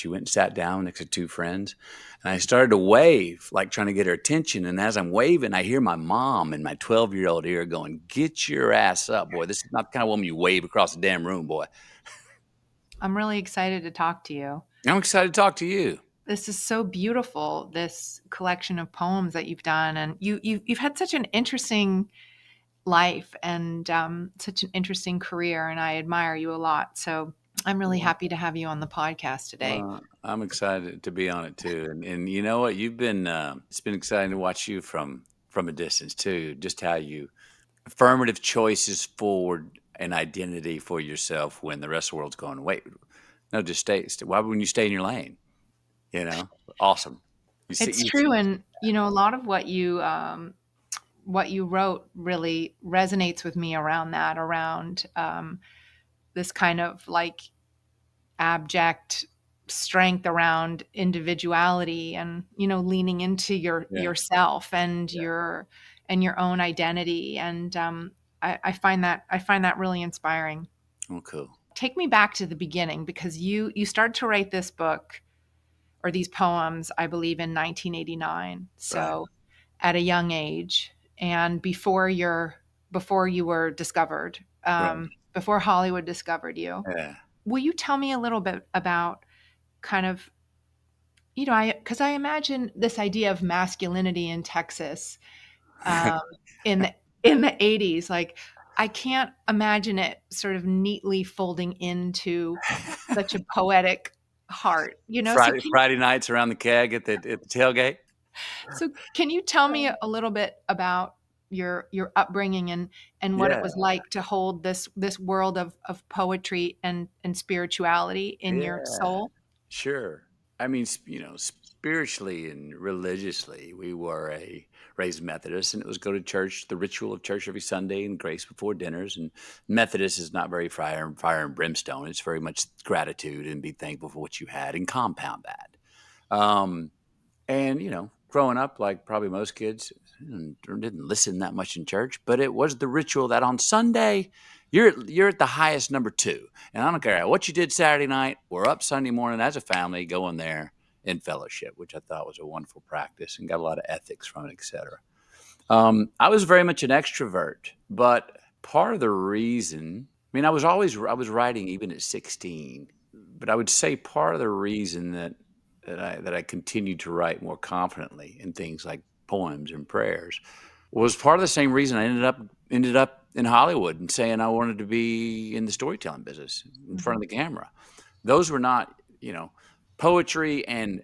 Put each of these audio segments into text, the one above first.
she went and sat down next to two friends. And I started to wave, like trying to get her attention. And as I'm waving, I hear my mom in my 12-year-old ear going, "Get your ass up, boy. This is not the kind of woman you wave across the damn room, boy." I'm really excited to talk to you. I'm excited to talk to you. This is so beautiful, this collection of poems that you've done. And you've had such an interesting life and such an interesting career. And I admire you a lot. So I'm really happy to have you on the podcast today. Well, I'm excited to be on it too. And you know what? You've been it's been exciting to watch you from a distance too. Just how you affirmative choices forward an identity for yourself when the rest of the world's going, wait, no, just stay. Why wouldn't you stay in your lane? You know, awesome. You see, It's true. And, a lot of what you wrote really resonates with me around that, around this kind of like abject strength around individuality and leaning into yeah, yourself and yeah. your own identity. And I find that really inspiring. Oh, cool. Take me back to the beginning, because you started to write this book or these poems, I believe, in 1989, Right, so at a young age, and before you were discovered, right. before Hollywood discovered you. Yeah. Will you tell me a little bit about kind of, because I imagine this idea of masculinity in Texas, um, in the 80s, like I can't imagine it sort of neatly folding into such a poetic heart, so Friday nights around the keg at the tailgate. can you tell me a little bit about your upbringing and what it Yeah, was like to hold this world of poetry and spirituality in your yeah. soul? Sure. I mean, spiritually and religiously, we were raised Methodist, and it was go to church, the ritual of church every Sunday, and grace before dinners. And Methodist is not very fire and brimstone. It's very much gratitude and be thankful for what you had and compound that. Um, and growing up, like probably most kids, didn't listen that much in church, but it was the ritual that on Sunday you're at the highest number two, and I don't care what you did Saturday night. We're up Sunday morning as a family, going there in fellowship, which I thought was a wonderful practice and got a lot of ethics from it, etc. I was very much an extrovert, but part of the reason, I mean, I was writing even at 16, but I would say part of the reason that I continued to write more confidently in things like poems and prayers was part of the same reason I ended up in Hollywood and saying I wanted to be in the storytelling business in front of Mhm. the camera. Those were not, poetry and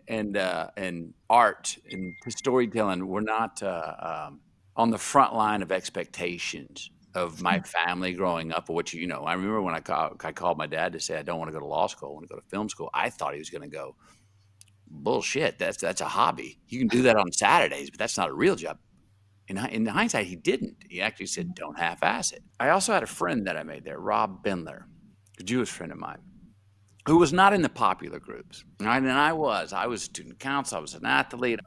art and storytelling were not on the front line of expectations of my family growing up, or what I remember when I called my dad to say I don't want to go to law school, I want to go to film school. I thought he was going to go, bullshit. That's a hobby. You can do that on Saturdays, but that's not a real job. In hindsight, he didn't. He actually said, "Don't half-ass it." I also had a friend that I made there, Rob Bendler, a Jewish friend of mine, who was not in the popular groups. Right? And I was student council. I was an athlete,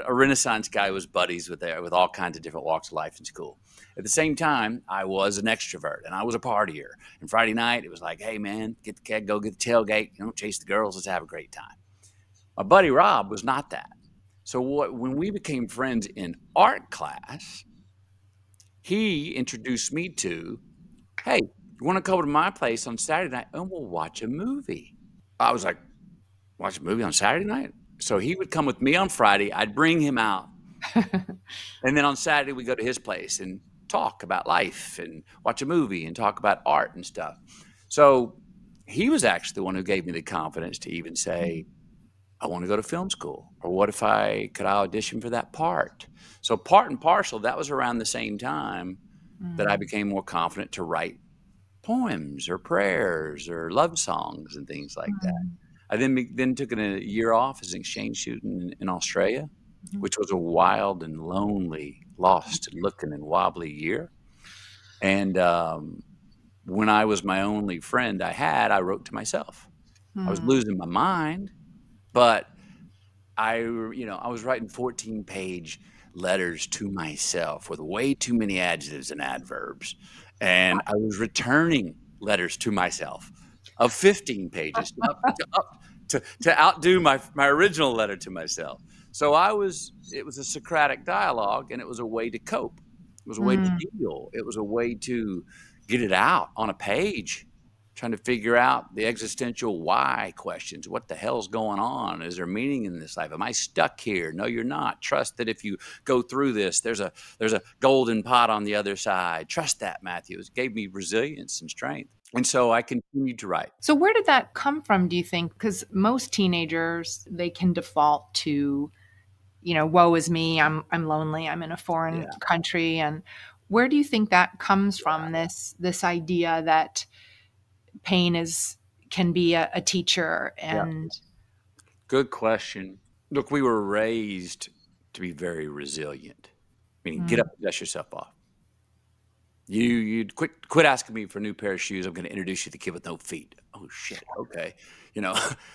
a Renaissance guy who was buddies with all kinds of different walks of life in school. At the same time, I was an extrovert and I was a partier. And Friday night, it was like, "Hey man, get the keg, go get the tailgate, chase the girls, let's have a great time." My buddy Rob was not that. So when we became friends in art class, he introduced me to, "Hey, you want to come to my place on Saturday night and we'll watch a movie?" I was like, "Watch a movie on Saturday night?" So he would come with me on Friday. I'd bring him out. And then on Saturday, we go to his place and talk about life and watch a movie and talk about art and stuff. So he was actually the one who gave me the confidence to even say, I want to go to film school, or what if I could audition for that part? So part and parcel, that was around the same time that I Mm, became more confident to write poems or prayers or love songs and things like that. mm, I then took a year off as an exchange student in Australia, mhm. which was a wild and lonely, lost and looking and wobbly year. And when I was my only friend I wrote to myself. I was Mm. losing my mind, but I was writing 14-page letters to myself with way too many adjectives and adverbs, and I was returning letters to myself of 15 pages to outdo my original letter to myself. So it was a Socratic dialogue, and it was a way to cope. It was a way to Mm. deal. It was a way to get it out on a page, trying to figure out the existential why questions. What the hell's going on? Is there meaning in this life? Am I stuck here? No, you're not. Trust that if you go through this, there's a golden pot on the other side. Trust that, Matthew. It gave me resilience and strength. And so I continued to write. So where did that come from, do you think? Because most teenagers, they can default to, woe is me, I'm lonely, I'm in a foreign Yeah. country. And where do you think that comes Yeah. from, this idea that pain can be a teacher? Yeah. And Good question. Look, we were raised to be very resilient, meaning get mm, up and dust yourself off. You'd quit asking me for a new pair of shoes. I'm going to introduce you to the kid with no feet. Oh shit. Okay. You know,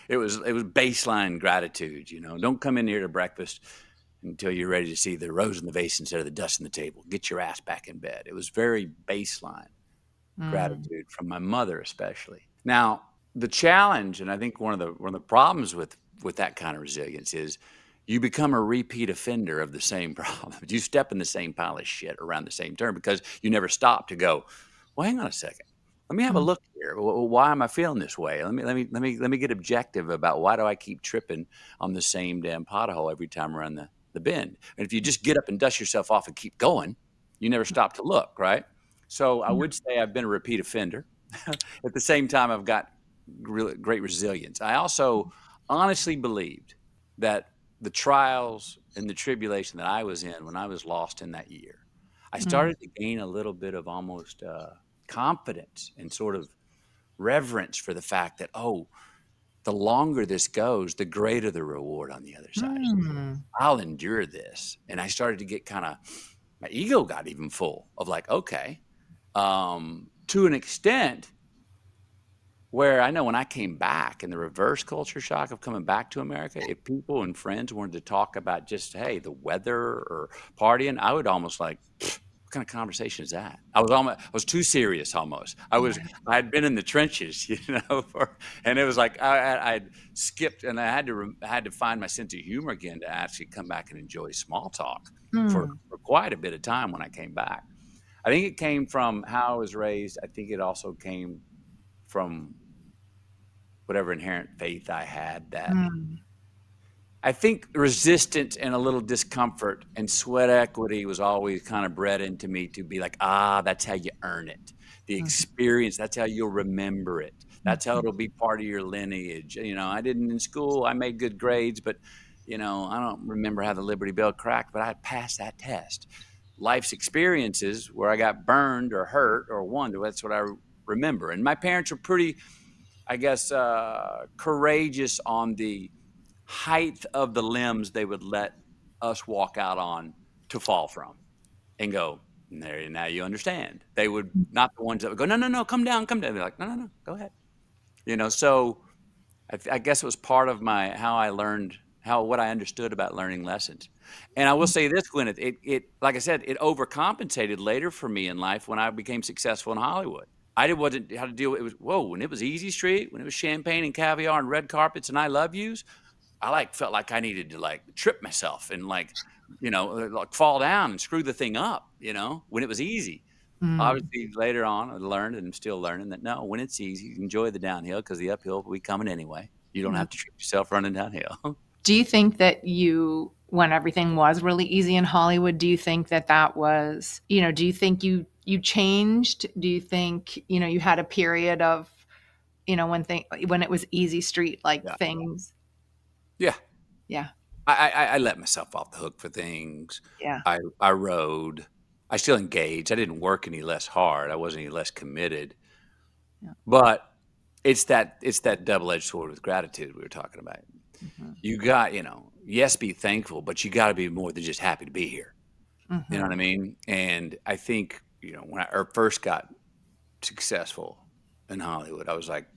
it was baseline gratitude. Don't come in here to breakfast until you're ready to see the rose in the vase instead of the dust on the table. Get your ass back in bed. It was very baseline mm, gratitude from my mother, especially. Now, the challenge, and I think one of the problems with that kind of resilience is you become a repeat offender of the same problem. You step in the same pile of shit around the same turn because you never stop to go, well, hang on a second. Let me have a mm, look here. Why am I feeling this way? Let me get objective about why do I keep tripping on the same damn pothole every time around the bend. And if you just get up and dust yourself off and keep going, you never stop to look, right? So I yeah, would say I've been a repeat offender. At the same time, I've got really great resilience. I also honestly believed that the trials and the tribulation that I was in when I was lost in that year, I mm, started to gain a little bit of almost confidence and sort of reverence for the fact that, oh, the longer this goes, the greater the reward on the other side. mm, I'll endure this. And I started to get my ego got even full of like, okay, to an extent where I know when I came back in the reverse culture shock of coming back to America, if people and friends wanted to talk about just, hey, the weather or partying, I would almost like, what kind of conversation is that? I was too serious almost. I had been in the trenches, and it was like I'd skipped, and I had to find my sense of humor again to actually come back and enjoy small talk for, mm, for quite a bit of time when I came back. I think it came from how I was raised. I think it also came from whatever inherent faith I had that mm, I think resistance and a little discomfort and sweat equity was always kind of bred into me to be like, that's how you earn it. The mm, experience, that's how you'll remember it. That's how mhm, it'll be part of your lineage. I didn't in school, I made good grades, but I don't remember how the Liberty Bell cracked, but I passed that test. Life's experiences where I got burned or hurt or won, that's what I remember. And my parents were pretty, I guess, courageous on the height of the limbs they would let us walk out on to fall from and go, there, now you understand. They would not the ones that would go, no, no, no, come down, come down. They're like, no, no, no, go ahead. So I guess it was part of how I learned what I understood about learning lessons. And I will say this, Gwyneth, it like I said, it overcompensated later for me in life when I became successful in Hollywood. Wasn't how to deal with it. When it was easy street, when it was champagne and caviar and red carpets and I love yous, I felt like I needed to trip myself and like fall down and screw the thing up, when it was easy. mm, Obviously later on I learned and I'm still learning that no, when it's easy, enjoy the downhill because the uphill will be coming anyway. You don't have to mm. trip yourself running downhill. Do you think that when everything was really easy in Hollywood, do you think that was, do you think you changed? Do you think, you had a period of, when it was easy street, like Yeah. things? Yeah. Yeah. I let myself off the hook for things. Yeah. I rode. I still engaged. I didn't work any less hard. I wasn't any less committed. Yeah. But it's that double-edged sword with gratitude we were talking about. Mhm. You got, yes, be thankful, but you got to be more than just happy to be here. You know what I Mhm. mean? And I think, when I first got successful in Hollywood, I was like,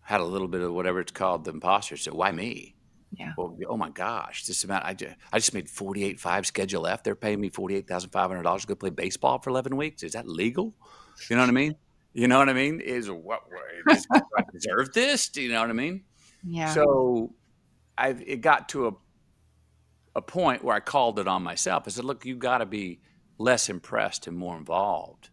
had a little bit of whatever it's called, the imposter. So why me? Yeah. Well, oh my gosh, this amount, I just made 48.5 Schedule F. They're paying me $48,500 to go play baseball for 11 weeks. Is that legal? You know what I mean? You know what I mean? Do I deserve this? Do you know what I mean? Yeah. So it got to a point where I called it on myself. I said, look, you got to be less impressed and more involved,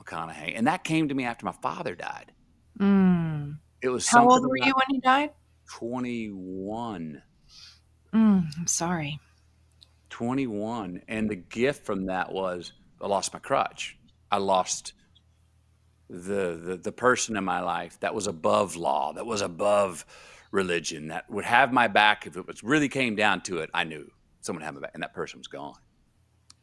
McConaughey. And that came to me after my father died. Mm. It was How old something were about you when he died? 21, I'm sorry. 21. And the gift from that was I lost my crutch. I lost the person in my life that was above law, that was above religion, that would have my back if it was really came down to it. I knew someone had my back, and that person was gone.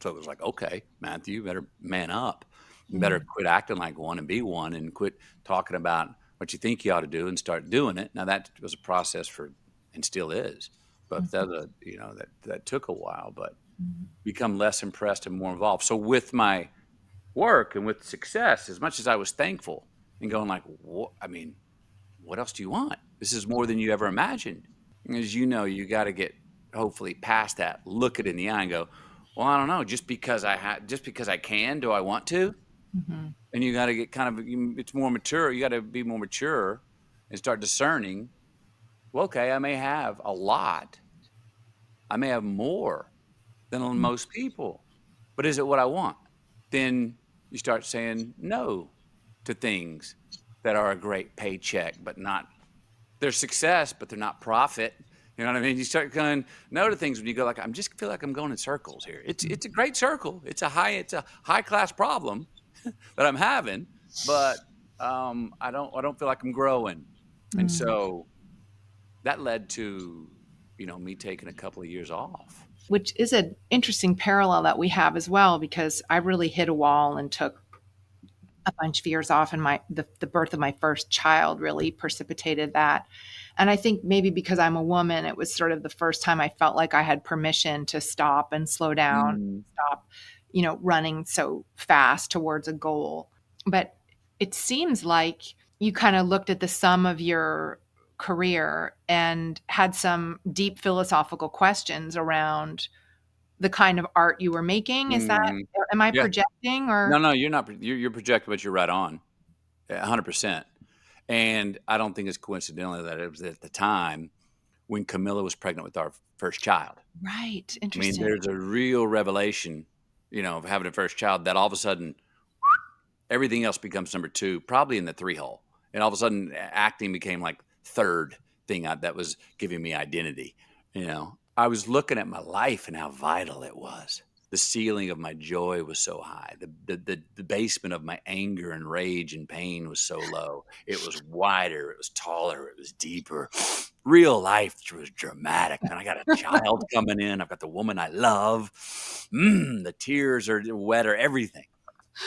So it was like, okay, Matthew, you better man up. You better Mm, quit acting like one and be one, and quit talking about what you think you ought to do and start doing it. Now that was a process for, and still is, but mhm, that took a while. But mhm, become less impressed and more involved. So with my work and with success, as much as I was thankful and going like, what, I mean, what else do you want? This is more than you ever imagined. And as you know, you got to get hopefully past that, look it in the eye and go, well, I don't know, just because I can, do I want to? mhm, And you got to get kind of, it's more mature. You got to be more mature and start discerning, well, okay, I may have a lot. I may have more than on mm, most people, but is it what I want? Then you start saying no to things that are a great paycheck, but not, they're success, but they're not profit. You know what I mean? You start going no to things when you go like, I'm just feel like I'm going in circles here. mm, It's a great circle. It's a high class problem that I'm having, but I don't feel like I'm growing. And mm. so that led to, me taking a couple of years off. Which is an interesting parallel that we have as well, because I really hit a wall and took a bunch of years off, and the birth of my first child really precipitated that. And I think maybe because I'm a woman, it was sort of the first time I felt like I had permission to stop and slow down, Mm, stop, running so fast towards a goal. But it seems like you kind of looked at the sum of your career and had some deep philosophical questions around the kind of art you were making. Is that, mhm. am I Yeah. projecting No, or? no, you're not. You're projecting, but you're right on, 100%. And I don't think it's coincidental that it was at the time when Camilla was pregnant with our first child. Right. I mean, Interesting. there's a real revelation, of having a first child that all of a sudden everything else becomes number two, probably in the three hole. And all of a sudden, acting became like third thing that was giving me identity. I was looking at my life and how vital it was. The ceiling of my joy was so high. The basement of my anger and rage and pain was so low. It was wider. It was taller. It was deeper. Real life was dramatic. And I got a child coming in. I've got the woman I love. The tears are wetter. Everything.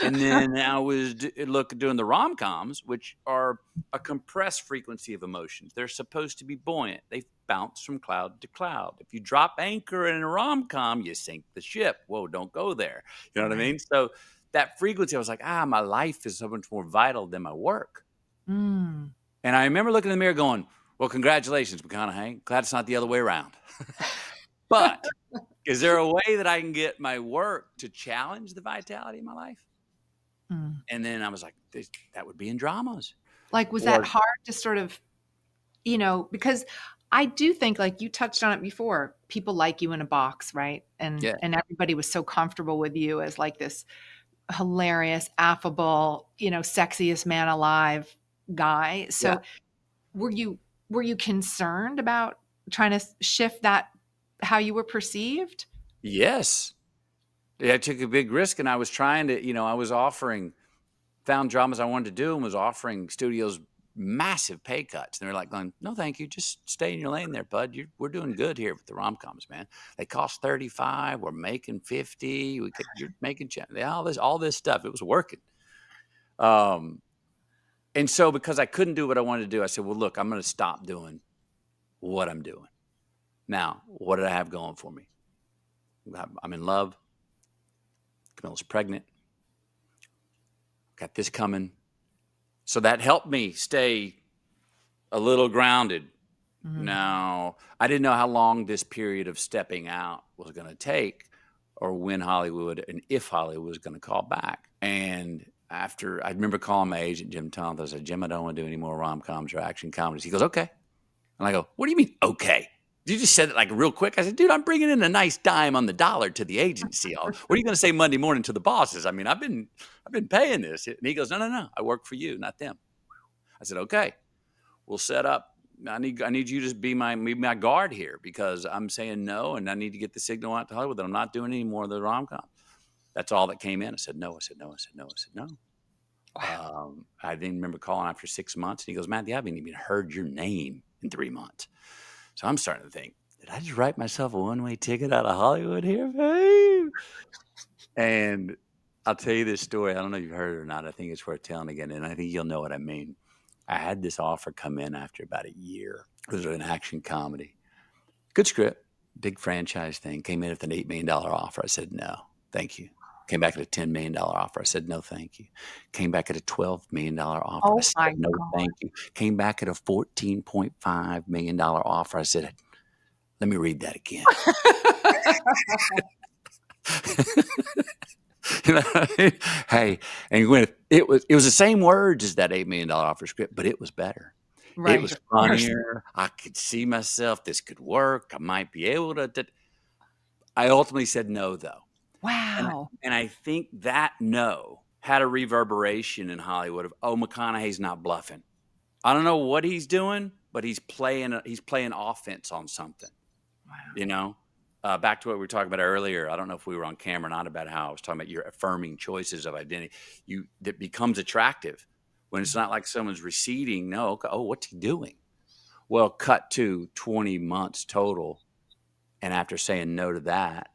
And then I was doing the rom-coms, which are a compressed frequency of emotions. They're supposed to be buoyant. They bounce from cloud to cloud. If you drop anchor in a rom-com, you sink the ship. Whoa, don't go there. You know what I Right. mean? So that frequency, I was like, my life is so much more vital than my work. Mm. And I remember looking in the mirror going, well, congratulations, McConaughey. Glad it's not the other way around. But is there a way that I can get my work to challenge the vitality of my life? Mm. And then I was like, that would be in dramas. Like, was that Or hard to sort of, because I do think, like you touched on it before, people like you in a box, right? And yeah, everybody was so comfortable with you as like this hilarious, affable, sexiest man alive guy. yeah, So were you concerned about trying to shift that, how you were perceived? yes. Yeah, I took a big risk and I was trying to, I was offering found dramas I wanted to do and was offering studios massive pay cuts. And they're like going, no, thank you. Just stay in your lane there, bud. We're doing good here with the rom-coms, man. They cost 35. We're making 50. You're making all this stuff. It was working. Um, and so because I couldn't do what I wanted to do, I said, well, look, I'm going to stop doing what I'm doing. Now, what did I have going for me? I'm in love. Camilla's pregnant. Got this coming. So that helped me stay a little grounded. Mhm. Now, I didn't know how long this period of stepping out was going to take or when Hollywood and if Hollywood was going to call back. And I remember calling my agent, Jim Tomth. I said, Jim, I don't want to do any more rom-coms or action comedies. He goes, okay. And I go, what do you mean, okay? You just said it like real quick. I said, dude, I'm bringing in a nice dime on the dollar to the agency. What are you going to say Monday morning to the bosses? I mean, I've been paying this. And he goes, no, no, no. I work for you, not them. I said, okay, we'll set up. I need you to just be my guard here because I'm saying no, and I need to get the signal out to Hollywood that I'm not doing any more of the rom-com. That's all that came in. I said no. I said no. I said no. I said no. Wow. I didn't remember calling after 6 months. And he goes, Matthew, I haven't even heard your name in 3 months. So I'm starting to think, did I just write myself a one-way ticket out of Hollywood here, babe? And I'll tell you this story. I don't know if you've heard it or not. I think it's worth telling again, and I think you'll know what I mean. I had this offer come in after about a year. It was an action comedy. Good script, big franchise thing. Came in with an $8 million offer. I said, no, thank you. Came back at a $10 million offer. I said, no, thank you. Came back at a $12 million offer. I Oh said, my no, God. thank you. Came back at a $14.5 million offer. I said, let me read that again. You know what I mean? Hey, and Gwyneth, it was the same words as that $8 million offer script, but it was better. It Right, was of course. funnier. I could see myself. This could work. I might be able to. I ultimately said no, though. Wow. And I think that no had a reverberation in Hollywood of, oh, McConaughey's not bluffing. I don't know what he's doing, but he's playing offense on something. Wow. You know, back to what we were talking about earlier. I don't know if we were on camera or not about how I was talking about your affirming choices of identity. That becomes attractive when it's not like someone's receding. No, okay, oh, what's he doing? Well, cut to 20 months total. And after saying no to that,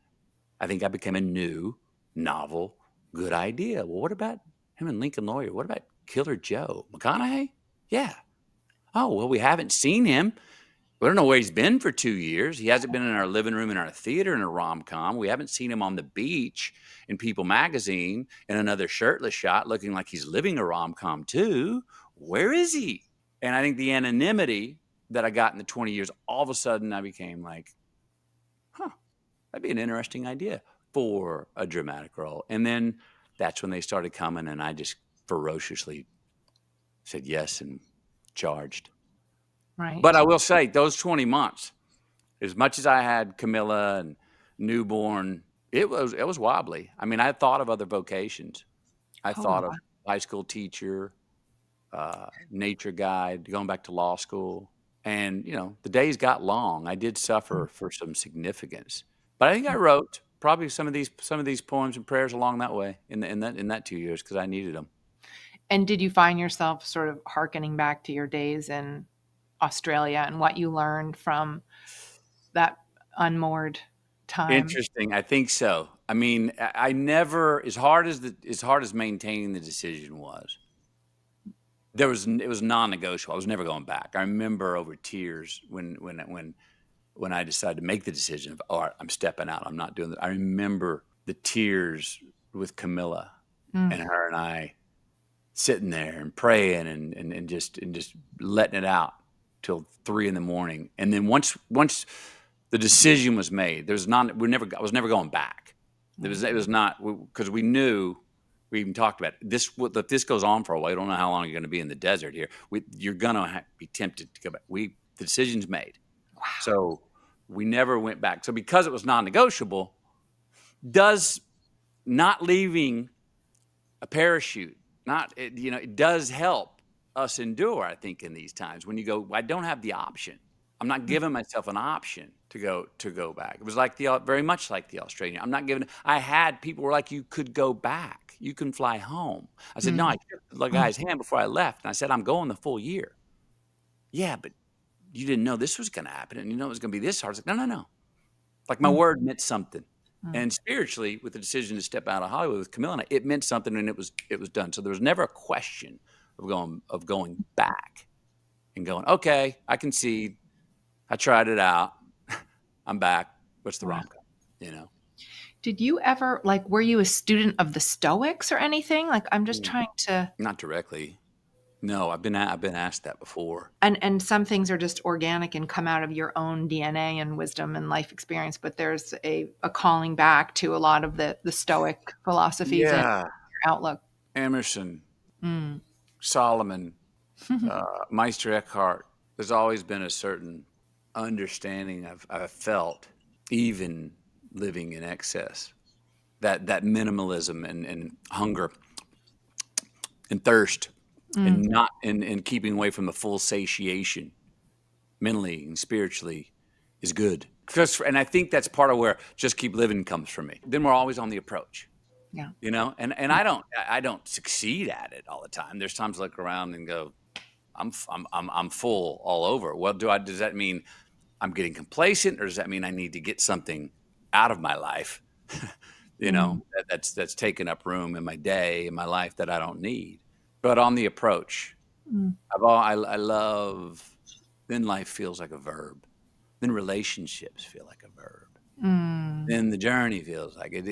I think I became a new, novel, good idea. Well, what about him and Lincoln Lawyer? What about Killer Joe? McConaughey? Yeah. Oh, well, we haven't seen him. We don't know where he's been for 2 years. He hasn't been in our living room in our theater in a rom-com. We haven't seen him on the beach in People magazine in another shirtless shot looking like he's living a rom-com too. Where is he? And I think the anonymity that I got in the 20 years, all of a sudden I became like, huh, that'd be an interesting idea for a dramatic role. And then that's when they started coming, and I just ferociously said yes and charged. But Right. I will say, those 20 months, as much as I had Camilla and newborn, it was wobbly. I mean, I had thought of other vocations. I Oh, thought wow. of high school teacher, nature guide, going back to law school. And, the days got long. I did suffer for some significance. But I think I wrote probably some of these poems and prayers along that way in that 2 years because I needed them. And did you find yourself sort of hearkening back to your days in Australia and what you learned from that unmoored time? Interesting. I think so. I mean, I never, as hard as maintaining the decision was, it was non-negotiable. I was never going back. I remember over tears when I decided to make the decision of, all right, I'm stepping out. I'm not doing that. I remember the tears with Camilla Mm. and her and I sitting there and praying and just letting it out till 3 a.m. And then once the decision was made, I was never going back. It was not, because we knew, we even talked about it. If this goes on for a while, you don't know how long you're going to be in the desert here. You're going to be tempted to go back. The decision's made. Wow. So we never went back. So because it was non-negotiable, does not leaving a parachute, it does help us endure, I think, in these times when you go, I don't have the option. I'm not giving myself an option to go back. It was very much like the Australian. I had people were like, you could go back. You can fly home. I said, no, I shook the guy's hand before I left. And I said, I'm going the full year. Yeah, but you didn't know this was going to happen. And you know it was going to be this hard. I was like, no. Like my word meant something. And spiritually, with the decision to step out of Hollywood with Camilla and I, it meant something, and it was done. So there was never a question of going back and going, okay, I concede. I tried it out. I'm back. What's the Wow. rom-com? Did you ever were you a student of the Stoics or anything? Like, I'm just trying to. Not directly. No, I've been asked that before. And some things are just organic and come out of your own DNA and wisdom and life experience, but there's a calling back to a lot of the Stoic philosophies and Yeah, your outlook. Emerson, Mm. Solomon, Meister Eckhart. There's always been a certain understanding I've felt, even living in excess, that minimalism and hunger and thirst Mm, and not and keeping away from the full satiation mentally and spiritually is good. And I think that's part of where just keep living comes from me. Then we're always on the approach, yeah. and Yeah. I don't succeed at it all the time. There's times I look around and go, I'm full all over. Well, does that mean I'm getting complacent, or does that mean I need to get something out of my life, Mm, that's taking up room in my day, in my life that I don't need? But on the approach, mm, I love. Then life feels like a verb. Then relationships feel like a verb. mm. Then the journey feels like it.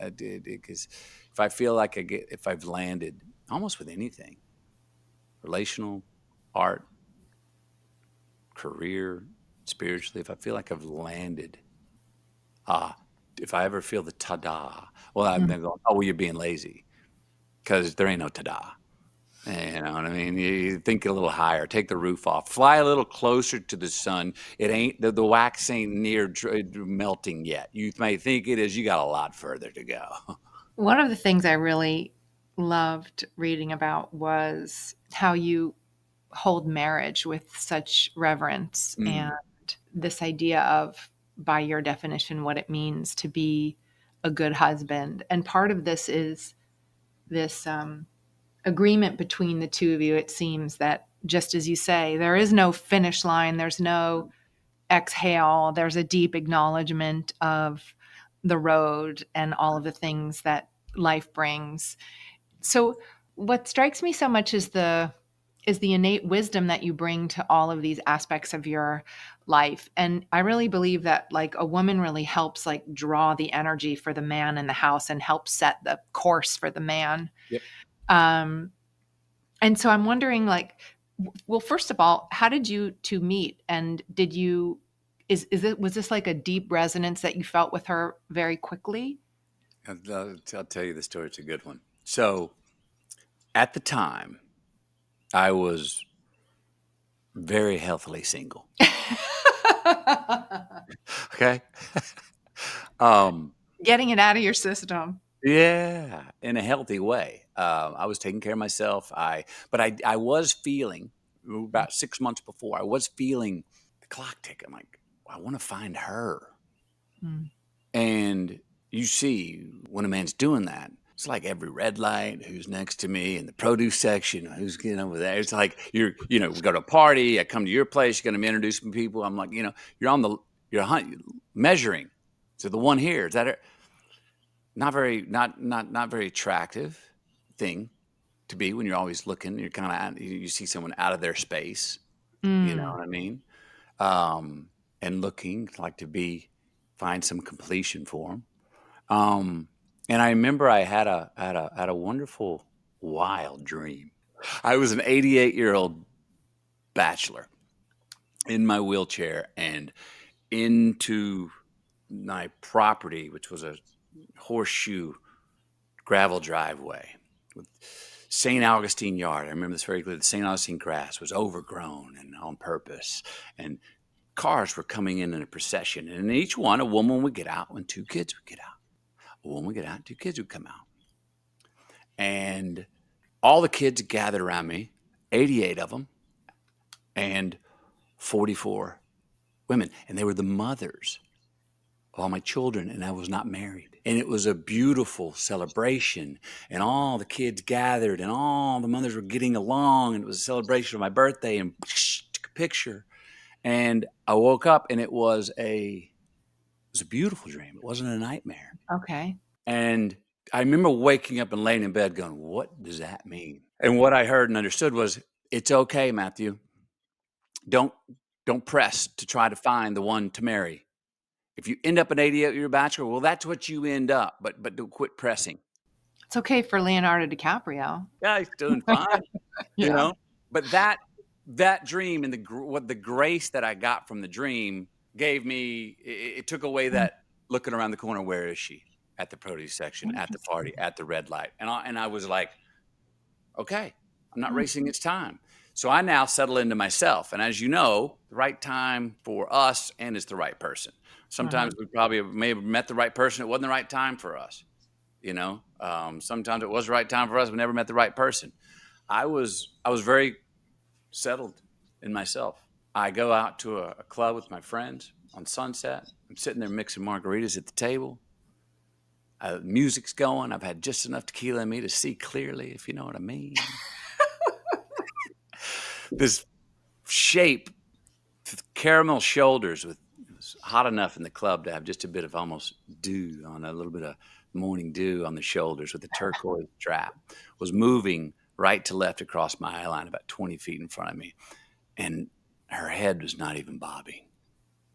I did because if I feel like if I've landed almost with anything, relational, art, career, spiritually, if I feel like I've landed, ah, if I ever feel the ta-da, well, I'm Mm. then going, oh, well, you're being lazy because there ain't no ta-da. You know what I mean? You think a little higher, take the roof off, fly a little closer to the sun. It ain't the wax ain't near melting yet. You may think it is. You got a lot further to go. One of the things I really loved reading about was how you hold marriage with such reverence and Mm, this idea of, by your definition, what it means to be a good husband. And part of this is this agreement between the two of you. It seems that, just as you say, there is no finish line, there's no exhale, there's a deep acknowledgement of the road and all of the things that life brings. So what strikes me so much is the innate wisdom that you bring to all of these aspects of your life. And I really believe that like a woman really helps like draw the energy for the man in the house and help set the course for the man. yep. Um, and so I'm wondering like, well, first of all, how did you two meet? And did you, is it, was this like a deep resonance that you felt with her very quickly? I'll tell you the story. It's a good one. So at the time, I was very healthily single. Okay. um, Getting it out of your system. Yeah, in a healthy way. I was taking care of myself. But I was feeling about 6 months before. I was feeling the clock tick. I'm like, I want to find her. Mm. And you see, when a man's doing that, it's like every red light, who's next to me in the produce section, who's getting over there. It's like we go to a party. I come to your place. You're going to introduce me to people. I'm like, you're on the, measuring. So the one here is that it? Not very attractive thing to be when you're always looking. You're kind of you see someone out of their space. You know Mm. what I mean? Um, and looking like to find some completion for them. Um, and I remember I had a wonderful wild dream. I was an 88-year-old bachelor in my wheelchair and into my property, which was a horseshoe gravel driveway with St. Augustine Yard. I remember this very clearly. The St. Augustine grass was overgrown and on purpose, and cars were coming in a procession. And in each one, a woman would get out and two kids would get out. A woman would get out, two kids would come out. And all the kids gathered around me, 88 of them, and 44 women. And they were the mothers of all my children, and I was not married. And it was a beautiful celebration, and all the kids gathered, and all the mothers were getting along, and it was a celebration of my birthday, and took a picture. And I woke up, and it was a beautiful dream. It wasn't a nightmare. Okay. And I remember waking up and laying in bed going, what does that mean? And what I heard and understood was, it's okay, Matthew. Don't don't press to try to find the one to marry. If you end up an 88-year bachelor, well, that's what you end up. But don't quit pressing. It's okay for Leonardo DiCaprio. Yeah, he's doing fine, you Yeah. know. But that dream and what the grace that I got from the dream gave me, it took away Mm. that looking around the corner. Where is she? At the produce section, at the party, Interesting. at the red light, and I was like, okay, I'm not Mm. racing its time. So I now settle into myself. And as you know, the right time for us and it's the right person. Uh-huh. Sometimes we probably may have met the right person. It wasn't the right time for us. Sometimes it was the right time for us. We never met the right person. I was very settled in myself. I go out to a club with my friends on Sunset. I'm sitting there mixing margaritas at the table. Music's going. I've had just enough tequila in me to see clearly, if you know what I mean. This shape, caramel shoulders with it was hot enough in the club to have just a bit of almost dew on a little bit of morning dew on the shoulders with a turquoise strap was moving right to left across my eye line about 20 feet in front of me. And her head was not even bobbing.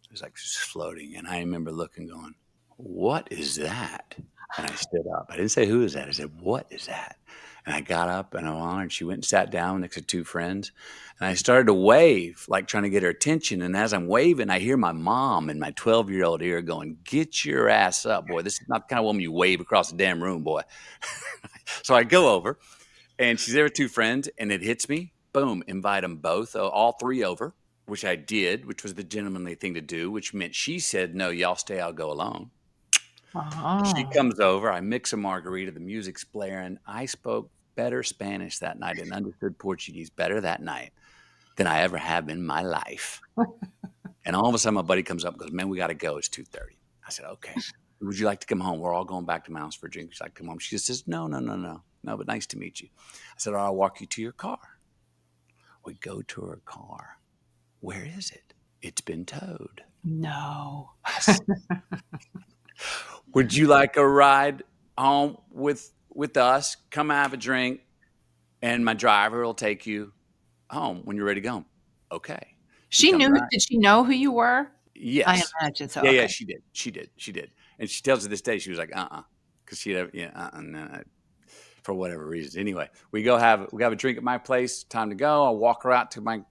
It was like just floating. And I remember looking, going, "What is that?" And I stood up. I didn't say, "Who is that?" I said, "What is that?" And I got up and I went on, and she went and sat down next to two friends. And I started to wave, like trying to get her attention. And as I'm waving, I hear my mom in my 12-year-old ear going, "Get your ass up, boy. This is not the kind of woman you wave across the damn room, boy." So I go over, and she's there with two friends, and it hits me. Boom, invite them both, all three over, which I did, which was the gentlemanly thing to do, which meant she said, "No, y'all stay, I'll go alone." She Oh. comes over, I mix a margarita, the music's blaring. I spoke better Spanish that night and understood Portuguese better that night than I ever have in my life. And all of a sudden, my buddy comes up and goes, "Man, we got to go. It's 2:30." I said, "Okay. Would you like to come home? We're all going back to my house for a drink." She's like, "Come home." She says, "No, no, no, no. No, but nice to meet you." I said, "All right, I'll walk you to your car." We go to her car. Where is it? It's been towed. No. Yes. Would you like a ride home with us? Come have a drink, and my driver will take you home when you're ready to go. Okay. She She comes knew out. did she know who you were? I Yes. imagine so, Yeah, yeah, okay. she did. She did. She did. And she tells to this day, she was like, because she had, yeah, no, for whatever reason. Anyway, we have a drink at my place. Time to go. I'll walk her out to my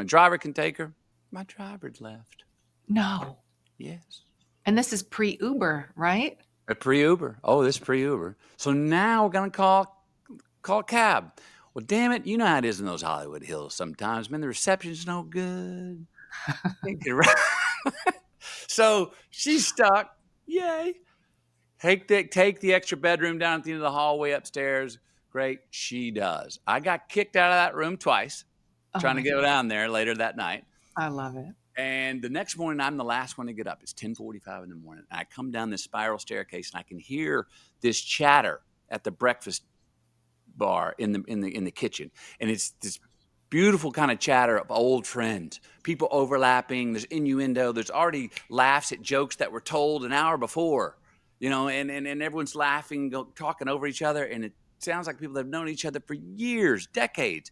driver can take her. My driver's left. No. Yes. And this is pre-Uber, right? A pre-Uber. Oh, this pre-Uber. So now we're gonna call a cab. Well, damn it, you know how it is in those Hollywood Hills sometimes, man. The reception's no good. Can't get around. So she's stuck. Yay. Take the extra bedroom down at the end of the hallway upstairs. Great. She does. I got kicked out of that room twice Oh trying to my go god, down there later that night. I love it. And the next morning, I'm the last one to get up. It's 10:45 in the morning. And I come down this spiral staircase, and I can hear this chatter at the breakfast bar in the kitchen, and it's this beautiful kind of chatter of old friends, people overlapping. There's innuendo. There's already laughs at jokes that were told an hour before, and everyone's laughing, talking over each other, and it sounds like people that have known each other for years, decades.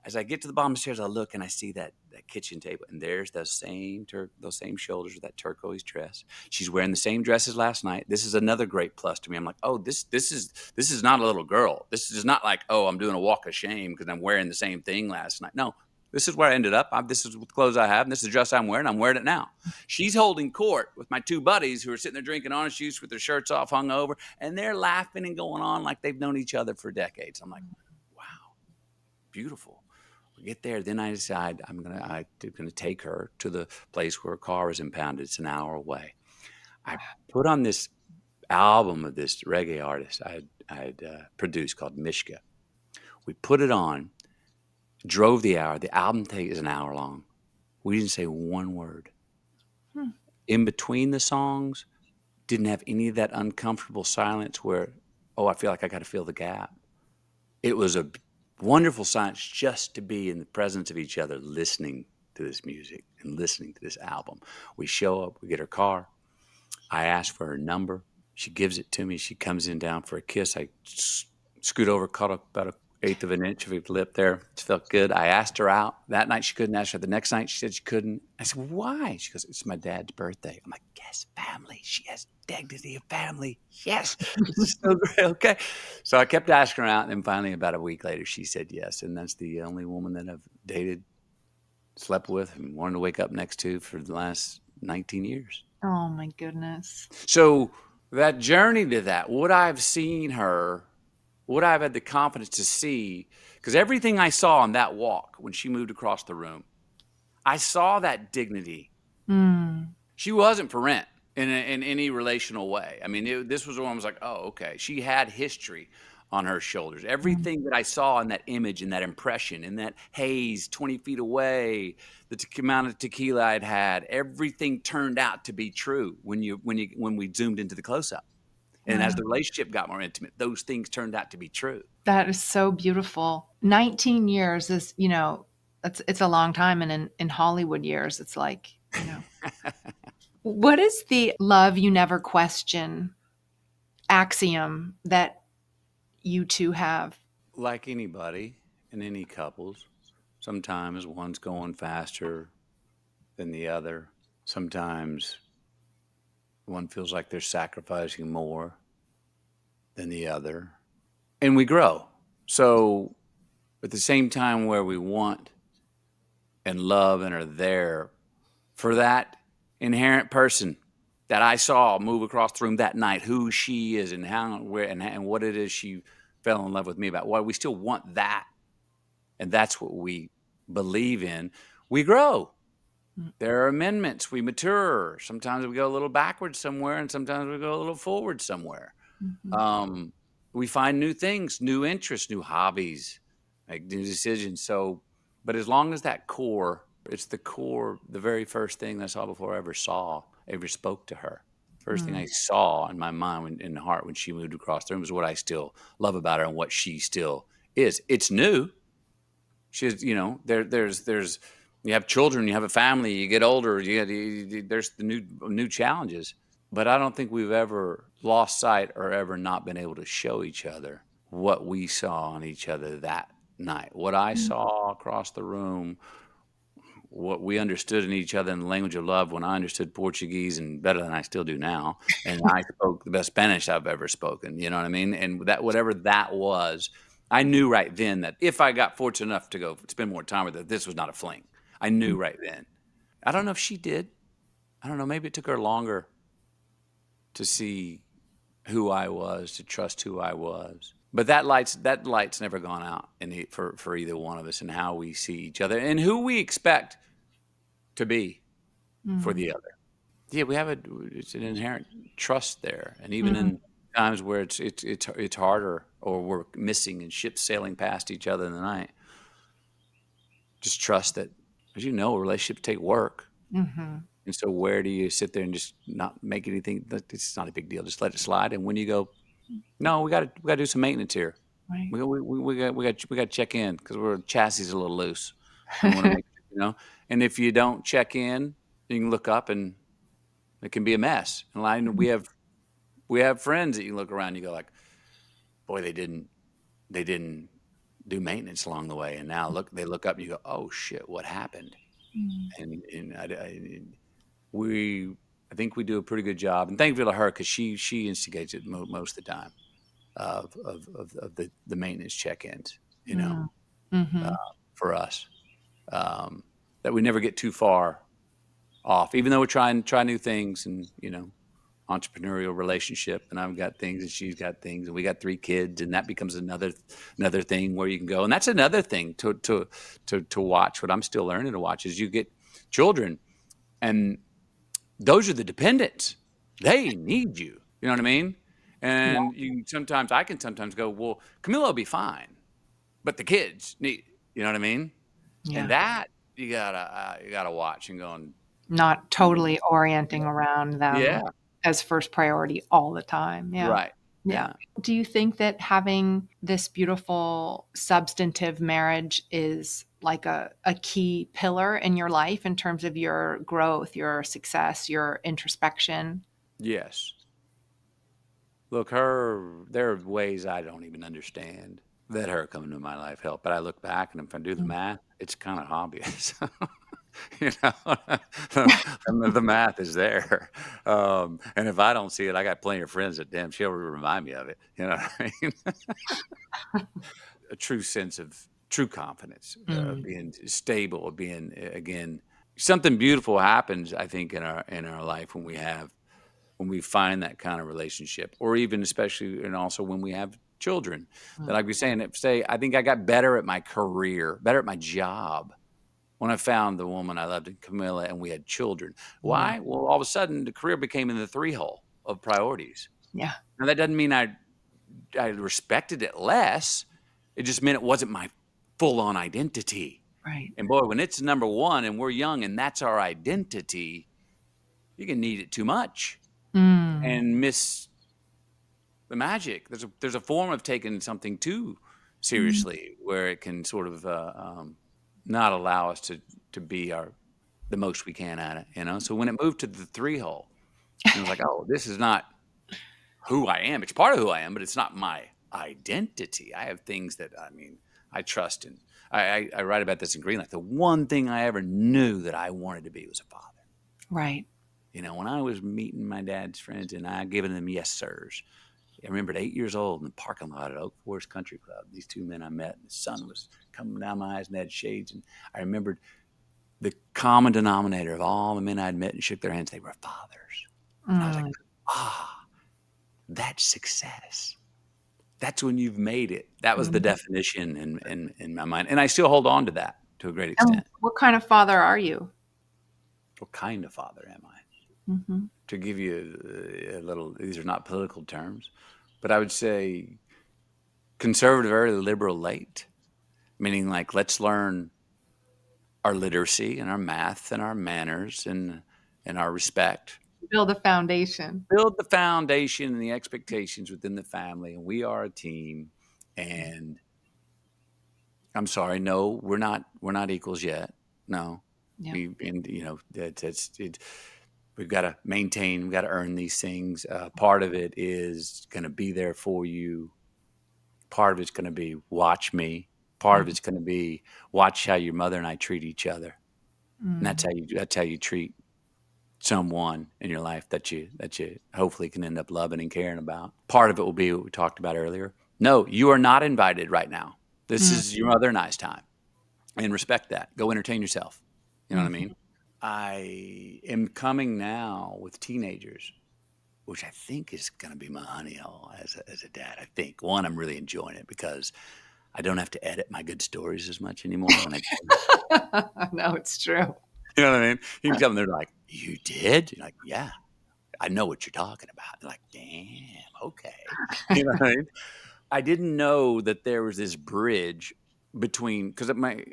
As I get to the bottom of the stairs, I look and I see that kitchen table, and there's those same shoulders with that turquoise dress. She's wearing the same dress as last night. This is another great plus to me. I'm like, oh, this is not a little girl. This is not like, oh, I'm doing a walk of shame because I'm wearing the same thing last night. No, this is where I ended up. This is the clothes I have, and this is the dress I'm wearing. I'm wearing it now. She's holding court with my two buddies who are sitting there drinking orange juice with their shirts off, hung over, and they're laughing and going on like they've known each other for decades. I'm like, wow, beautiful. We get there, then I decide I'm gonna take her to the place where her car is impounded. It's an hour away. I put on this album of this reggae artist I had produced called Mishka. We put it on, drove the hour. The album is an hour long. We didn't say one word. Hmm. In between the songs, didn't have any of that uncomfortable silence where, oh, I feel like I got to fill the gap. It was a wonderful silence just to be in the presence of each other, listening to this music and listening to this album. We show up, we get her car. I ask for her number. She gives it to me. She comes in down for a kiss. I scoot over, caught up about an eighth of an inch of her lip there. It felt good. I asked her out. That night she couldn't ask her. The next night she said she couldn't. I said, well, why? She goes, it's my dad's birthday. I'm like, yes, family. She has dignity of family. Yes. This is so great. Okay. So I kept asking her out. And then finally, about a week later, she said yes. And that's the only woman that I've dated, slept with, and wanted to wake up next to for the last 19 years. Oh my goodness. So that journey to that, would I have seen her would I have had the confidence to see? Because everything I saw on that walk when she moved across the room, I saw that dignity. Mm. She wasn't for rent in any relational way. I mean, this was the one I was like, oh, okay. She had history on her shoulders. Mm. Everything that I saw in that image, in that impression, in that haze 20 feet away, the amount of tequila I'd had, everything turned out to be true when we zoomed into the close up. And as Wow. the relationship got more intimate, those things turned out to be true. That is so beautiful. 19 years is, it's a long time. And in Hollywood years, it's like, what is the love you never question axiom that you two have? Like anybody in any couples, sometimes one's going faster than the other. Sometimes one feels like they're sacrificing more than the other. And we grow. So at the same time where we want and love and are there for that inherent person that I saw move across the room that night, who she is and how where and what it is she fell in love with me about. Why we still want that, and that's what we believe in. We grow. Mm. There are amendments. We mature. Sometimes we go a little backwards somewhere, and sometimes we go a little forward somewhere. Mhm. Um, we find new things, new interests, new hobbies, make new decisions. So, but as long as that core, it's the core, the very first thing I saw before I ever spoke to her. First thing I Mm. saw in my mind, in the heart, when she moved across the room, was what I still love about her and what she still is. It's new. She's, there's, you have children, you have a family, you get older, there's the new challenges. But I don't think we've ever lost sight or ever not been able to show each other what we saw in each other that night. What I Mm. saw across the room, what we understood in each other in the language of love when I understood Portuguese and better than I still do now. And I spoke the best Spanish I've ever spoken. You know what I mean? And that whatever that was, I knew right then that if I got fortunate enough to go spend more time with her, this was not a fling. I knew right then. I don't know if she did. I don't know. Maybe it took her longer to see who I was, to trust who I was. But that light's never gone out for either one of us, and how we see each other and who we expect to be for Mm. the other. Yeah, it's an inherent trust there, and even Mm. in times where it's harder, or we're missing and ships sailing past each other in the night, just trust that, as you know, relationships take work. Mhm. And so where do you sit there and just not make anything? It's not a big deal. Just let it slide. And when you go, no, we gotta do some maintenance here. Right. We got to check in because our chassis is a little loose, and we want to make And if you don't check in, you can look up and it can be a mess. And we have friends that you look around, and you go like, boy, they didn't do maintenance along the way, and now they look up and you go, oh shit, what happened? Mm. And I think we do a pretty good job, and thankful to her because she instigates it most of the time of the maintenance check-ins, Mm. uh, Mhm. for us, that we never get too far off, even though we're try new things, and entrepreneurial relationship, and I've got things and she's got things, and we got 3 kids, and that becomes another thing where you can go, and that's another thing to watch. What I'm still learning to watch is you get children, and those are the dependents. They need you. You know what I mean? Yeah. And I can sometimes go, well, Camilla will be fine, but the kids need. You know what I mean? And Yeah. that you gotta watch and going, Not totally orienting around them yeah, as first priority all the time. Yeah. right, Yeah. yeah. Do you think that having this beautiful substantive marriage is like a key pillar in your life in terms of your growth, your success, your introspection? Yes. Look, there are ways I don't even understand that her coming to my life helped. But I look back, and if I do the Mm. math, it's kind of obvious. You know, the math is there. And if I don't see it, I got plenty of friends that damn she'll remind me of it. You know what I mean? A true sense of true confidence, Mm. being stable, being again, something beautiful happens, I think, in our life when we find that kind of relationship, or even especially, and also when we have children. That, Mm. like we say, I think I got better at my career, better at my job when I found the woman I loved in Camilla and we had children. Yeah. Why? Well, all of a sudden the career became in the three hole of priorities. Yeah. Now that doesn't mean I respected it less. It just meant it wasn't my full on identity. Right. And boy, when it's number one and we're young and that's our identity, you can need it too much Mm. and miss the magic. There's a form of taking something too Mm. seriously where it can sort of not allow us to be the most we can at it, you know. So when it moved to the three hole, it was like, oh, this is not who I am. It's part of who I am, but it's not my identity. I have things that I trust in. I write about this in Greenlight. The one thing I ever knew that I wanted to be was a father. Right. You know, when I was meeting my dad's friends and I giving them yes sirs, I remember at 8 years old in the parking lot at Oak Forest Country Club, these two men I met, and the sun was coming down my eyes and they had shades. And I remembered the common denominator of all the men I'd met and shook their hands, they were fathers. And I was like, Mm. that's success. That's when you've made it. That was the Mhm. definition in my mind. And I still hold on to that to a great And extent. what kind of father are you? What kind of father am I? Mhm. To give you a little, these are not political terms, but I would say conservative early, liberal late, meaning like let's learn our literacy and our math and our manners and our respect. Build a foundation. Build the foundation and the expectations within the family, and we are a team. And I'm sorry, no, we're not equals yet. No, Yeah. and you know that's it. We've got to maintain. We've got to earn these things. Part of it is going to be there for you. Part of it's going to be watch me. Part of Mhm. it's going to be watch how your mother and I treat each other, and Mm. that's how you treat someone in your life that you hopefully can end up loving and caring about. Part of it will be what we talked about earlier. No, you are not invited right now. This Mm. is your mother and I's time, and respect that. Go entertain yourself. You know what I Mhm. mean? I am coming now with teenagers, which I think is going to be my honey hole as a dad. I think one, I'm really enjoying it because I don't have to edit my good stories as much anymore when I No, it's true. you know what I mean? You can tell them, they're like, "You did?" You're like, "Yeah, I know what you're talking about." They're like, "Damn, okay." You know what I mean? I didn't know that there was this bridge between because my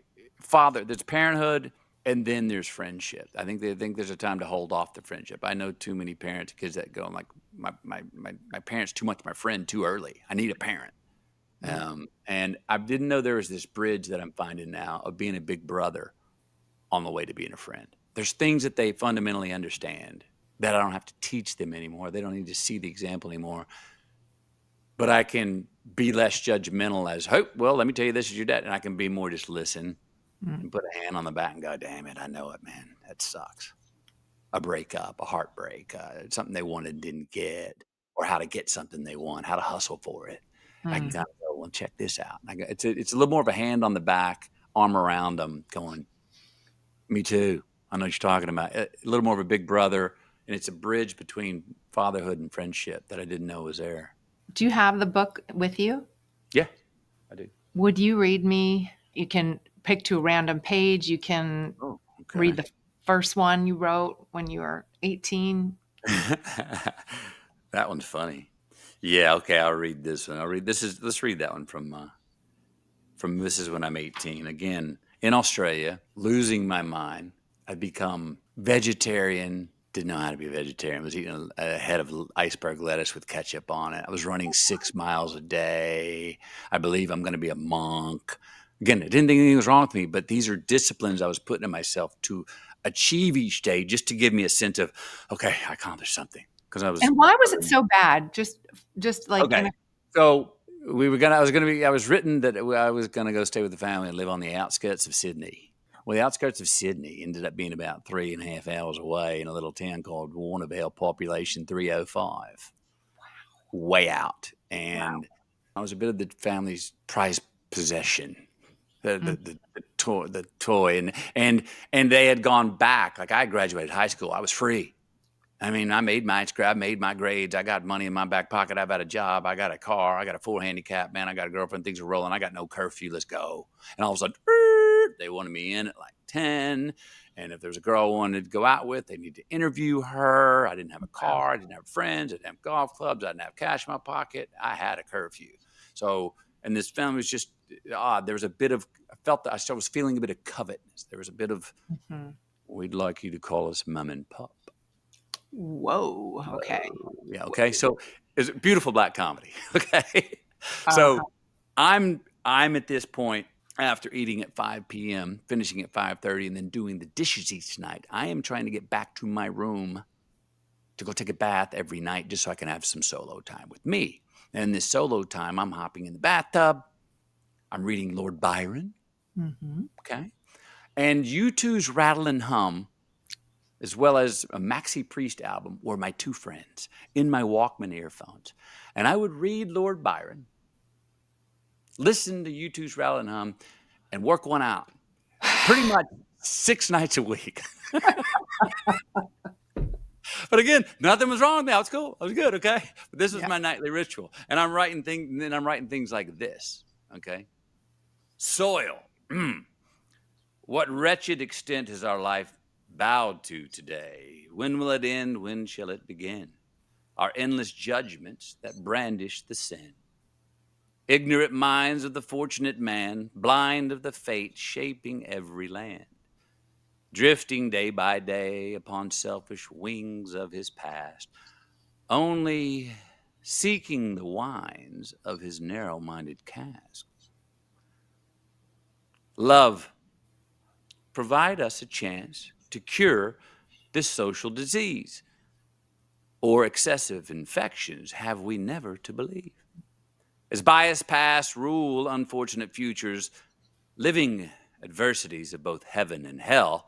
father, there's parenthood and then there's friendship. I think they think there's a time to hold off the friendship. I know too many parents, kids that go like my parents too much my friend too early. I need a parent. Yeah. And I didn't know there was this bridge that I'm finding now of being a big brother on the way to being a friend. There's things that they fundamentally understand that I don't have to teach them anymore. They don't need to see the example anymore. But I can be less judgmental as, oh, well, let me tell you, this is your dad. And I can be more just listen Mm. and put a hand on the back and go, damn it, I know it, man. That sucks. A breakup, a heartbreak, something they wanted and didn't get, or how to get something they want, how to hustle for it. I can Mm. kind of go, well, check this out. It's a little more of a hand on the back, arm around them, going, me too. I know what you're talking about. A little more of a big brother, and it's a bridge between fatherhood and friendship that I didn't know was there. Do you have the book with you? Yeah, I do. Would you read me? You can pick to a random page. You can Oh, read okay. the first one you wrote when you were 18. That one's funny. Yeah, okay, I'll read this one. Let's read that one from this is when I'm 18. Again, in Australia, losing my mind. I'd become vegetarian, didn't know how to be a vegetarian. Was eating a head of iceberg lettuce with ketchup on it. I was running 6 miles a day. I believe I'm going to be a monk. Again, I didn't think anything was wrong with me, but these are disciplines I was putting in myself to achieve each day just to give me a sense of, okay, I accomplished something. Because I was And why was it so bad? Just like in okay. a So I was written that I was going to go stay with the family and live on the outskirts of Sydney. Well, the outskirts of Sydney ended up being about 3.5 hours away in a little town called Warrnambool, population 305, way out. wow. And I was a bit of the family's prized possession, the Mm. the toy, and they had gone back. Like I graduated high school, I was free. I mean, I made my I made my grades. I got money in my back pocket. I've got a job. I got a car. I got a full handicap. Man, I got a girlfriend. Things are rolling. I got no curfew. Let's go. And all of a sudden, they wanted me in at like 10. And if there's a girl I wanted to go out with, they need to interview her. I didn't have a Wow. car. I didn't have friends. I didn't have golf clubs. I didn't have cash in my pocket. I had a curfew. So, and this film was just odd. There was a bit of, I felt that I was feeling a bit of covetousness. There was a bit of, Mhm. we'd like you to call us mom and pop. Whoa, okay. Yeah, okay, so it's a beautiful black comedy, okay? Uh-huh. So, I'm at this point after eating at 5 PM, finishing at 5:30, and then doing the dishes each night. I am trying to get back to my room to go take a bath every night just so I can have some solo time with me. And this solo time, I'm hopping in the bathtub, I'm reading Lord Byron, Mhm. okay? And U2's Rattle and Hum, as well as a Maxi Priest album, were my two friends in my Walkman earphones. And I would read Lord Byron, listen to U2's Rattle and Hum, and work one out pretty much 6 nights a week. But again, nothing was wrong with me. I was cool. I was good, okay? But this was Yeah. my nightly ritual. And then I'm writing things like this, okay? Soil. What wretched extent has our life bowed to today? When will it end? When shall it begin? Our endless judgments that brandish the sin. Ignorant minds of the fortunate man, blind of the fate shaping every land, drifting day by day upon selfish wings of his past, only seeking the wines of his narrow minded cask. Love, provide us a chance to cure this social disease, or excessive infections have we never to believe. As bias past rule unfortunate futures, living adversities of both heaven and hell,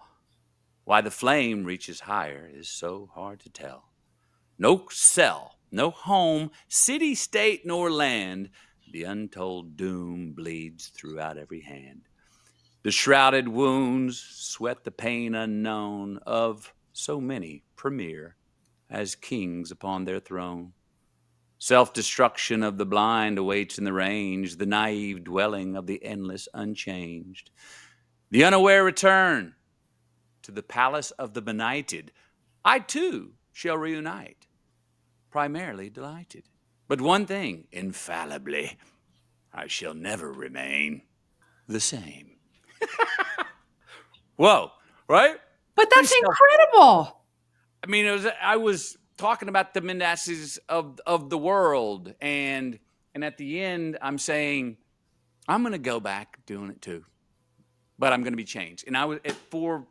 why the flame reaches higher is so hard to tell. No cell, no home, city, state, nor land, the untold doom bleeds throughout every hand. The shrouded wounds sweat the pain unknown of so many premier as kings upon their throne. Self-destruction of the blind awaits in the range, the naive dwelling of the endless unchanged. The unaware return to the palace of the benighted. I too shall reunite, primarily delighted. But one thing, infallibly, I shall never remain the same. Whoa, right? But Pretty that's self. incredible. I mean, I was talking about the menaces of the world, and at the end, I'm saying I'm going to go back doing it too, but I'm going to be changed. And I was at 4.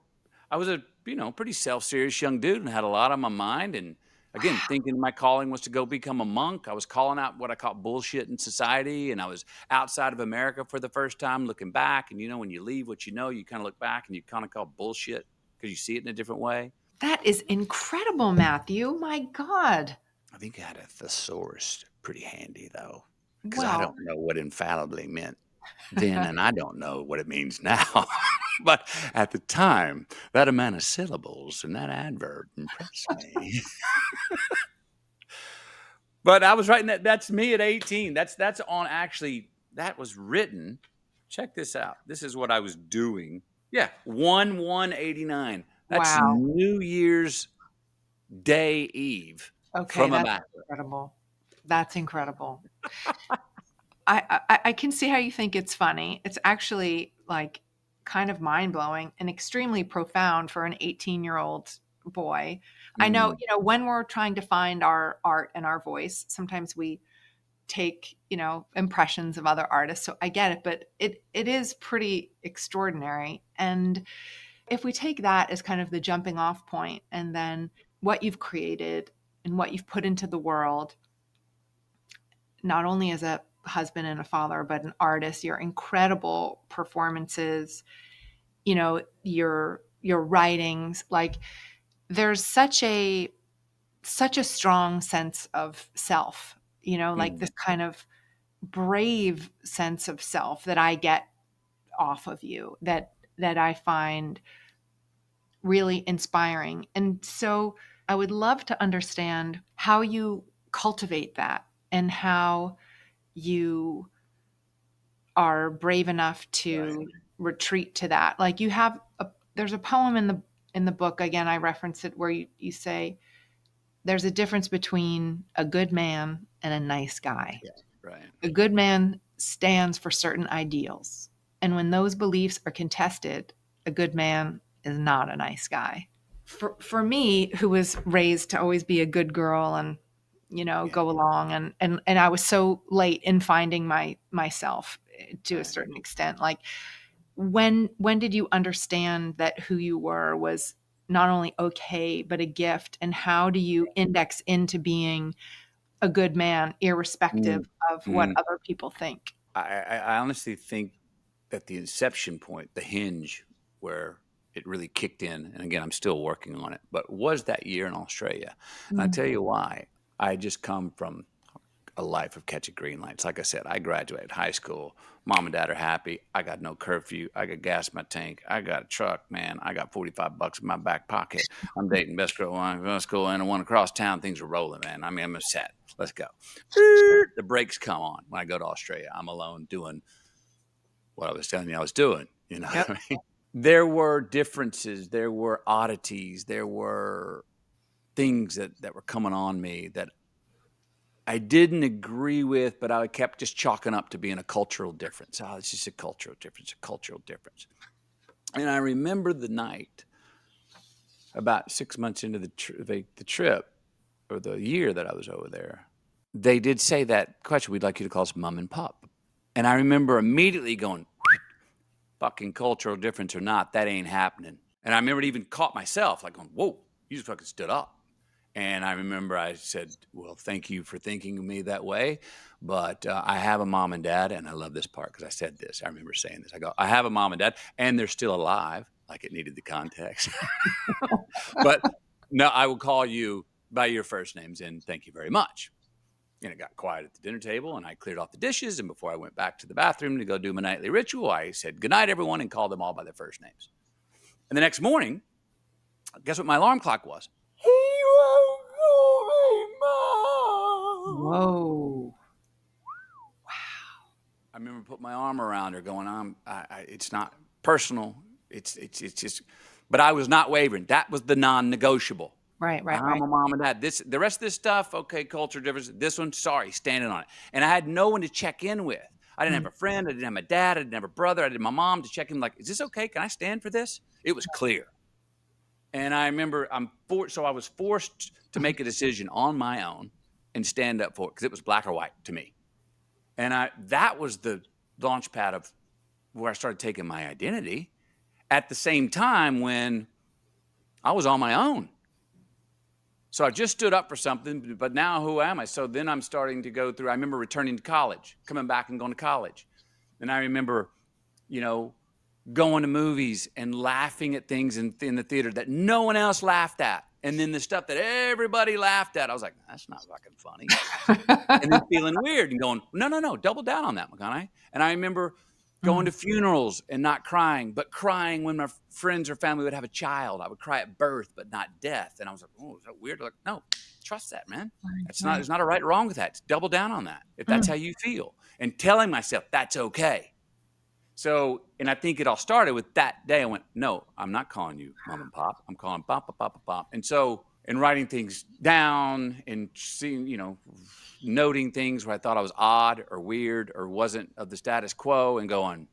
I was a pretty self-serious young dude and had a lot on my mind. And again, Wow. thinking my calling was to go become a monk. I was calling out what I call bullshit in society, and I was outside of America for the first time, looking back. And when you leave what you know, you kind of look back and you kind of call bullshit because you see it in a different way. That is incredible, Matthew. My God. I think I had a thesaurus pretty handy though, because I Well, don't know what infallibly meant then, and I don't know what it means now. But at the time, that amount of syllables and that adverb impressed me. But I was writing that. That's me at 18. That's on actually. That was written. Check this out. This is what I was doing. Yeah, 1/1/89. That's wow. New Year's Day Eve Okay, from a that's bachelor. incredible. That's incredible. I can see how you think it's funny. It's actually like kind of mind blowing and extremely profound for an 18-year-old boy. I know, Mm, when we're trying to find our art and our voice, sometimes we take, impressions of other artists. So I get it, but it is pretty extraordinary. And if we take that as kind of the jumping off point and then what you've created and what you've put into the world, not only as a husband and a father, but an artist, your incredible performances, your writings, like there's such a strong sense of self, like mm. this kind of brave sense of self that I get off of you that I find really inspiring. And so I would love to understand how you cultivate that and how you are brave enough Right. to retreat to that. Like you have there's a poem in the book, again, I reference it, where you say there's a difference between a good man and a nice guy. Yeah. Right. A good man stands for certain ideals. And when those beliefs are contested, a good man is not a nice guy. For me, who was raised to always be a good girl and Yeah. go along, and I was so late in finding myself to a Right. certain extent. Like when did you understand that who you were was not only okay but a gift, and how do you index into being a good man irrespective Mm. of what Mm. other people think? I honestly think that the inception point, the hinge where it really kicked in, and again, I'm still working on it, but was that year in Australia. And I Mm. tell you why. I had just come from a life of catching green lights. Like I said, I graduated high school. Mom and dad are happy. I got no curfew. I got gas in my tank. I got a truck, man. I got 45 bucks in my back pocket. I'm dating best girl I went to school and I went across town. Things are rolling, man. I mean, I'm set. Let's go. The brakes come on when I go to Australia. I'm alone doing what I was telling you I was doing. You know Yep. what I mean? There were differences. There were oddities. There were things that were coming on me that I didn't agree with, but I kept just chalking up to being a cultural difference. Oh, it's just a cultural difference, a cultural difference. And I remember the night about 6 months into the trip or the year that I was over there, they did say that question, "We'd like you to call us mom and pop." And I remember immediately going, "Fucking cultural difference or not, that ain't happening." And I remember it even caught myself like going, "Whoa, you just fucking stood up." And I remember I said, "Well, thank you for thinking of me that way, but, I have a mom and dad," and I love this part because I said this. I remember saying this. I go, "I have a mom and dad, and they're still alive," like it needed the context. But, "No, I will call you by your first names, and thank you very much." And it got quiet at the dinner table, and I cleared off the dishes, and before I went back to the bathroom to go do my nightly ritual, I said, "Good night, everyone," and called them all by their first names. And the next morning, guess what my alarm clock was? He won't call me mom. Whoa. I remember putting my arm around her, going, "It's not personal. It's just." But I was not wavering. That was the non-negotiable. Right, right, I'm right. a mom and dad. The rest of this stuff, okay, culture difference. This one, sorry, standing on it. And I had no one to check in with. I didn't Mm. have a friend. I didn't have my dad. I didn't have a brother. I didn't have my mom to check in. Like, is this okay? Can I stand for this? It was clear. And I remember so I was forced to make a decision on my own and stand up for it because it was black or white to me. And that was the launch pad of where I started taking my identity at the same time when I was on my own. So I just stood up for something, but now who am I? So then I'm starting to go through. I remember returning to college, coming back and going to college. And I remember, you know, going to movies and laughing at things in the theater that no one else laughed at. And then the stuff that everybody laughed at, I was like, that's not fucking funny. And then feeling weird and going, no, no, no, double down on that, McConaughey. And I remember going Mm. to funerals and not crying, but crying when my friends or family would have a child. I would cry at birth, but not death. And I was like, oh, is that weird? Like, no, trust that, man. Right, That's not, right. there's not a right or wrong with that. It's double down on that if that's Mm. how you feel. And telling myself that's okay. So, and I think it all started with that day. I went, no, I'm not calling you mom and pop. I'm calling pop, pop, pop, pop, pop. And so, and writing things down and seeing, noting things where I thought I was odd or weird or wasn't of the status quo and going,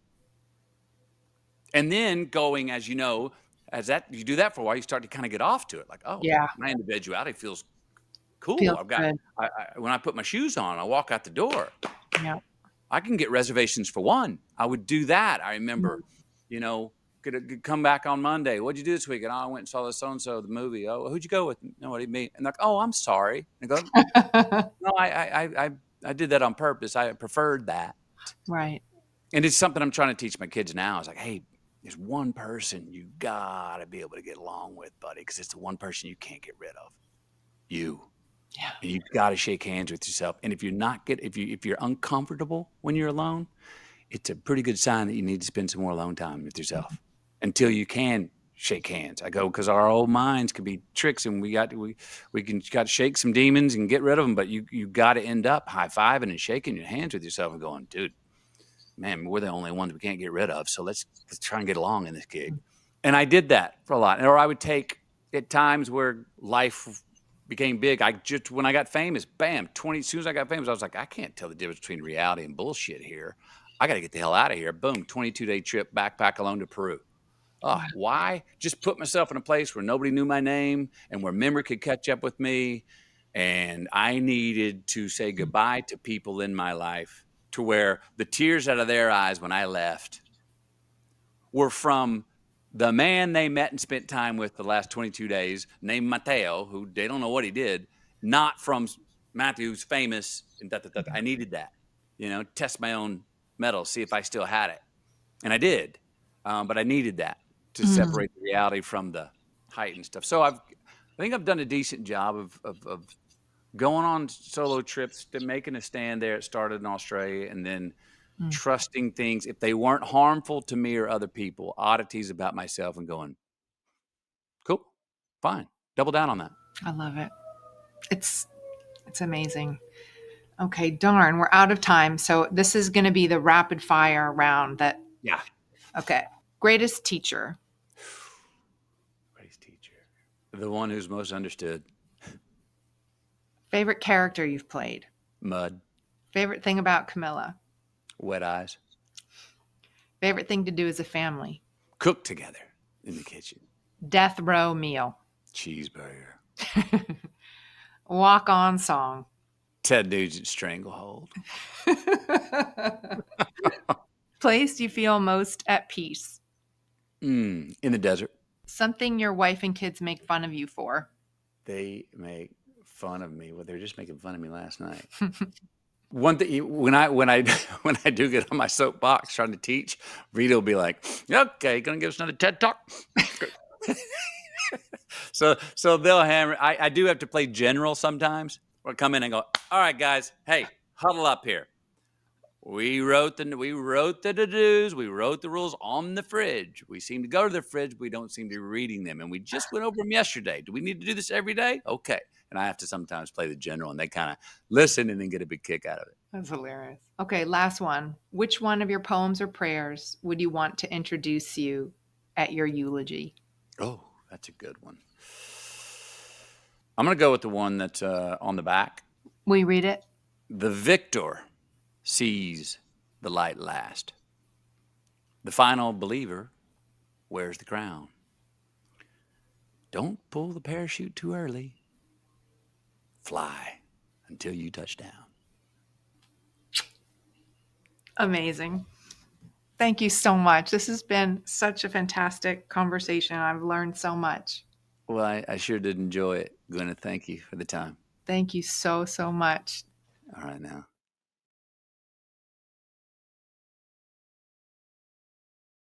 and then going, as you know, as that you do that for a while, you start to kind of get off to it. Like, oh, Yeah, my individuality feels cool. feels I've got, good. when I put my shoes on, I walk out the door. Yeah. I can get reservations for one. I would do that. I remember, Mm. could come back on Monday. What'd you do this weekend? Oh, I went and saw the so-and-so, the movie. Oh, who'd you go with? Nobody, me. And like, oh, I'm sorry. And I go, no, I did that on purpose. I preferred that. Right. And it's something I'm trying to teach my kids now. It's like, hey, there's one person you gotta be able to get along with, buddy, because it's the one person you can't get rid of. You. Yeah. And you've got to shake hands with yourself. And if you're uncomfortable when you're alone, it's a pretty good sign that you need to spend some more alone time with yourself until you can shake hands. I go, because our old minds could be tricks, and we got to shake some demons and get rid of them. But you got to end up high-fiving and shaking your hands with yourself and going, dude, man, we're the only ones we can't get rid of. So let's try and get along in this gig. And I did that for a lot. Or I would take at times where life became big. When I got famous, bam, as soon as I got famous, I was like, I can't tell the difference between reality and bullshit here. I got to get the hell out of here. Boom, 22-day trip, backpack alone to Peru. Oh, why? Just put myself in a place where nobody knew my name and where memory could catch up with me. And I needed to say goodbye to people in my life, to where the tears out of their eyes when I left were from the man they met and spent time with the last 22 days, named Mateo, who they don't know what he did, not from Matthew, who's famous. And I needed that, test my own mettle, see if I still had it. And I did. But I needed that to separate the reality from the heightened stuff. So I think I've done a decent job of going on solo trips, to making a stand there. It started in Australia, and then trusting things, if they weren't harmful to me or other people, oddities about myself, and going, cool, fine, double down on that. I love it. It's amazing. Okay, darn, we're out of time. So this is going to be the rapid fire round that. Yeah. Okay. Greatest teacher. Greatest teacher. The one who's most understood. Favorite character you've played. Mud. Favorite thing about Camilla. Wet eyes. Favorite thing to do as a family. Cook together in the kitchen. Death row meal. Cheeseburger. Walk on song. Ted Nugent Stranglehold. Place you feel most at peace. In the desert. Something your wife and kids make fun of you for. They make fun of me. Well, they were just making fun of me last night. One thing, when I do get on my soapbox trying to teach, Rita will be like, "Okay, gonna give us another TED talk." So they'll hammer. I do have to play general sometimes. Or come in and go, "All right, guys, hey, huddle up here. We wrote the to-dos, we wrote the rules on the fridge. We seem to go to the fridge, but we don't seem to be reading them. And we just went over them yesterday. Do we need to do this every day? Okay." And I have to sometimes play the general, and they kind of listen and then get a big kick out of it. That's hilarious. Okay, last one. Which one of your poems or prayers would you want to introduce you at your eulogy? Oh, that's a good one. I'm going to go with the one that's on the back. Will you read it? The victor sees the light last. The final believer wears the crown. Don't pull the parachute too early. Fly until you touch down. Amazing. Thank you so much. This has been such a fantastic conversation. I've learned so much. Well, I sure did enjoy it, Gwyneth. Thank you for the time. Thank you so, so much. All right now.